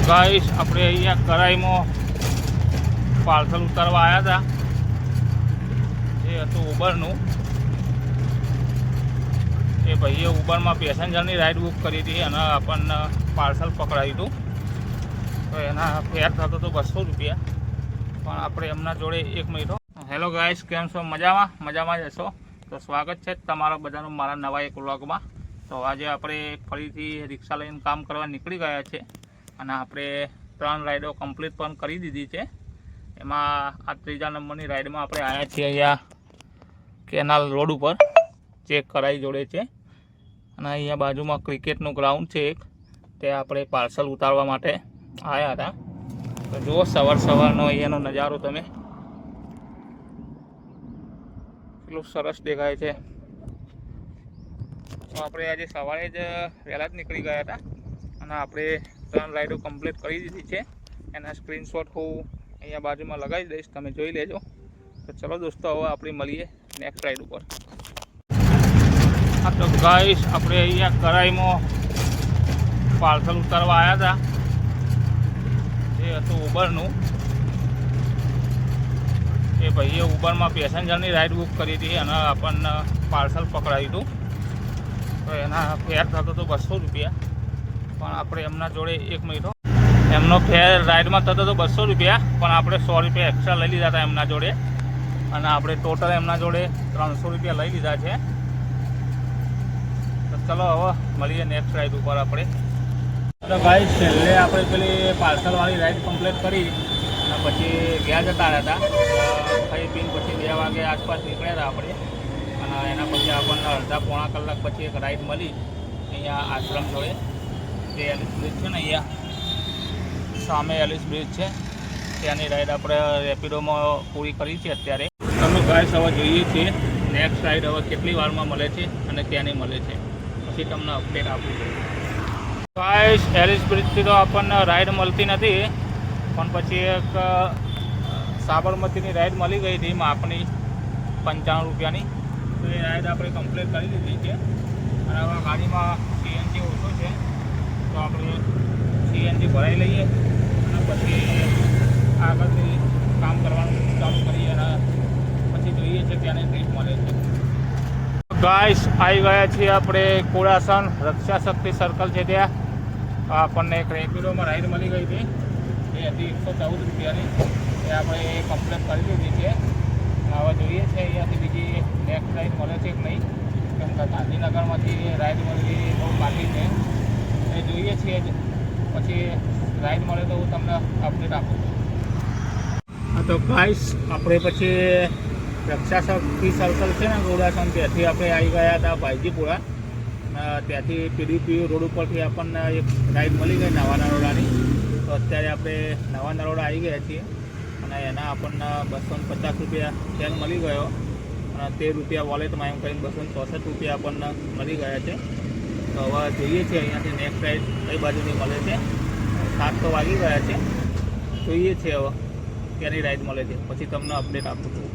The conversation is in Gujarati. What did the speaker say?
ગાઈસ આપણે અહીંયા કરાઈમાં પાર્સલ ઉતારવા આવ્યા હતા. એ હતું ઉબરનું. એ ભાઈએ ઉબરમાં પેસેન્જરની રાઈડ બુક કરી હતી અને આપણને પાર્સલ પકડાયું હતું. તો એના ફેર થતો હતો 200 રૂપિયા. પણ આપણે એમના જોડે 1 મિનિટ. હેલો ગાઈસ, કેમ છો? મજામાં જ હશો? તો સ્વાગત છે તમારા બધાનું મારા નવા એક વ્લોગમાં. તો આજે આપણે ફરીથી રિક્ષા લઈને કામ કરવા નીકળી ગયા છે અને આપણે 3 રાઈડો કમ્પ્લીટ પણ કરી દીધી છે. એમાં આ 3જા નંબરની રાઈડમાં આપણે આવ્યા છીએ અહીંયા કેનાલ રોડ ઉપર, જે કરાઈ જોડે છે. અને અહીંયા બાજુમાં ક્રિકેટનું ગ્રાઉન્ડ છે એક, તે આપણે પાર્સલ ઉતારવા માટે આવ્યા હતા. તો જુઓ સવારનો અહીંયાનો નજારો તમે, કેટલું સરસ દેખાય છે. તો આપણે આજે સવારે જ વહેલા જ નીકળી ગયા હતા અને આપણે 3 રાઈડો કમ્પ્લીટ કરી દીધી છે. એના સ્ક્રીનશોટ હું અહીંયા બાજુમાં લગાવી દઈશ, તમે જોઈ લેજો. તો ચલો દોસ્તો, હવે આપણે મળીએ નેક્સ્ટ રાઈડ ઉપર. હા તો ગાઈસ, આપણે અહીંયા કરાઈમાં પાર્સલ ઉતારવા આવ્યા હતા. એ હતું ઉબરનું. એ ભાઈએ ઉબરમાં પેસેન્જરની રાઈડ બુક કરી હતી અને આપણને પાર્સલ પકડાયું હતું. તો એના ફેર થતો હતો 200 રૂપિયા. પણ આપણે એમના જોડે 1 મિનિટ. એમનો ફેર રાઈડમાં થતો હતો 200 રૂપિયા, પણ આપણે 100 રૂપિયા એક્સ્ટ્રા લઈ લીધા હતા એમના જોડે. અને આપણે ટોટલ એમના જોડે 300 રૂપિયા લઈ લીધા છે. તો ચલો હવે મળીએ નેક્સ્ટ રાઈડ ઉપર આપણે. તો ભાઈ, છેલ્લે આપણે પેલી પાર્સલવાળી રાઈડ કમ્પ્લીટ કરી અને પછી ગયા જતા રહ્યા હતા. ખાઈ પીને પછી 2 વાગે આસપાસ નીકળ્યા હતા આપણે. અને એના પછી આપણને અડધા પોણા કલાક પછી એક રાઈડ મળી અહીંયા આશ્રમ જોડે, જે એલિસ બ્રિજ છે ને, અહીંયા સામે એલિસ બ્રિજ છે. ત્યાંની રાઈડ આપણે રેપિડોમાં પૂરી કરી છે અત્યારે. તમે ગાઈસ હવે જોઈએ છીએ નેક્સ્ટ રાઈડ હવે કેટલી વારમાં મળે છે અને ત્યાંની મળે છે, પછી તમને અપડેટ આપું છું. ગાઈસ, એલિસ બ્રિજથી તો આપણને રાઈડ મળતી નથી, પણ પછી એક સાબરમતીની રાઈડ મળી ગઈ હતી માપની 95 રૂપિયાની. તો એ રાઈડ આપણે કમ્પ્લીટ કરી દીધી છે. અને હવે ગાડીમાં સીએનજી ઓછો છે, તો આપણે સીએનજી ભરાઈ લઈએ અને પછી આગળથી કામ કરવાનું ચાલુ કરીએ અને પછી જોઈએ છે ત્યાંની ટ્રીપ મળે છે. ગાઈસ, આવી ગયા છીએ આપણે કુડાસન રક્ષા શક્તિ સર્કલ છે ત્યાં. આપણને એક રેપિડોમાં રાઈડ મળી ગઈ હતી, એ હતી 114 રૂપિયાની. એ આપણે કમ્પ્લીટ કરી દીધી છે. હવે જોઈએ છે અહીંયાથી બીજી નેક્સ્ટ રાઈડ મળે છે કે નહીં, કેમ કે ગાંધીનગરમાંથી રાઈડ મળવી બહુ બાકી છે. એ જોઈએ છીએ જ, પછી રાઈડ મળે તો હું તમને અપડેટ આપું છું. હા તો ગાઈસ, આપણે પછી રક્ષા શક્તિ સર્કલ છે ને કુડાસન, ત્યાંથી આપણે આવી ગયા હતા ભાઈજીપુરા. ત્યાંથી પીડીપી રોડ ઉપરથી આપણને એક રાઈડ મળી ગઈ નવા નરોડાની. તો અત્યારે આપણે નવા નરોડા આવી ગયા છીએ અને એના આપણને 250 રૂપિયા ફેર મળી ગયો અને 13 રૂપિયા વોલેટમાં એમ કરીને 264 રૂપિયા આપણને મળી ગયા છે. તો હવે જોઈએ છીએ અહીંયાથી નેક્સ્ટ રાઈડ કઈ બાજુની મળે છે. 7 તો વાગી ગયા છે, જોઈએ છીએ હવે ક્યાંની રાઈડ મળે છે, પછી તમને અપડેટ આપું છું.